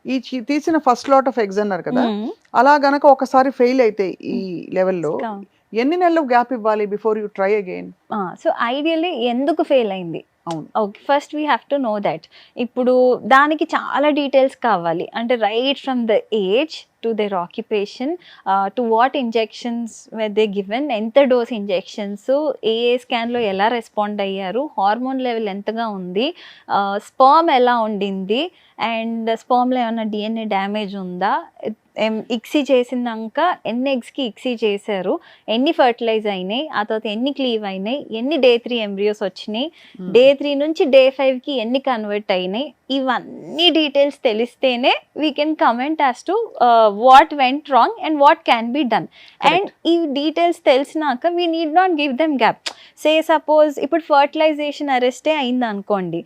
ఈ తీసిన first lot of eggs అన్నారు కదా, మ్మ్. అలా గనక ఒకసారి ఫెయిల్ అయితే ఈ లెవెల్లో కా- ఎన్ని నెలలు గ్యాప్ ఇవ్వాలి before you try again? So ideally ఎందుకు ఫెయిల్ అయింది, అవును. Okay, first we have to know that. ఇప్పుడు దానికి చాలా డీటెయిల్స్ కావాలి, అంటే right from the age to their occupation, to what injections where they given, ఎంత డోస్ ఇంజెక్షన్స్, ఏ స్కాన్లో ఎలా రెస్పాండ్ అయ్యారు, హార్మోన్ లెవెల్ ఎంతగా ఉంది, స్పర్మ్ ఎలా ఉండింది, అండ్ స్పర్మ్లో ఏమైనా డిఎన్ఏ డ్యామేజ్ ఉందా, ఇక్సీ చేసినాక ఎన్ని ఎగ్స్కి ఇక్సీ చేశారు, ఎన్ని ఫర్టిలైజ్ అయినాయి, ఆ తర్వాత ఎన్ని క్లీవ్ అయినాయి, ఎన్ని డే 3 ఎంబ్రియోస్ వచ్చినాయి, డే 3 నుంచి డే 5కి ఎన్ని కన్వర్ట్ అయినాయి, ఇవన్నీ డీటెయిల్స్ తెలిస్తేనే we can comment as to what went wrong and what can be done. And ఈ డీటెయిల్స్ తెలిసినాక we need not give them gap. Say suppose ఇప్పుడు ఫర్టిలైజేషన్ అరెస్టే అయింది అనుకోండి,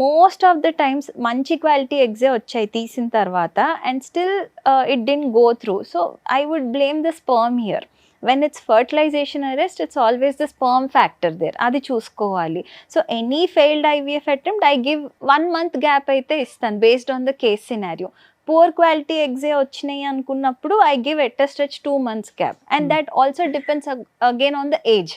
మోస్ట్ ఆఫ్ ద టైమ్స్ మంచి క్వాలిటీ ఎగ్జే వచ్చాయి తీసిన తర్వాత, and still it didn't go through. So I would blame the sperm here. When it's fertilization arrest, it's always the sperm factor there. Adi chusukovali. So any failed IVF attempt, I give 1 month gap aithe istan based on the case scenario. Poor quality eggs వచ్చినాయి అనుకున్నప్పుడు I give at a stretch 2 months gap, and that also depends again on the age.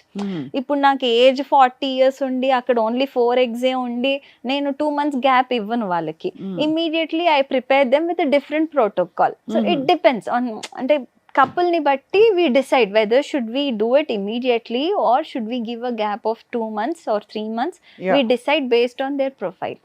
ఇప్పుడు నాకు age 40 years ఉండి అక్కడ only 4 eggs ఉండి నేను 2 months gap ఇవ్వను వాళ్ళకి. Immediately I prepare them with different protocol. So it depends on, అంటే couple ni batti we decide whether should we do it immediately or should we give a gap of 2 months or 3 months. We decide based on their profile.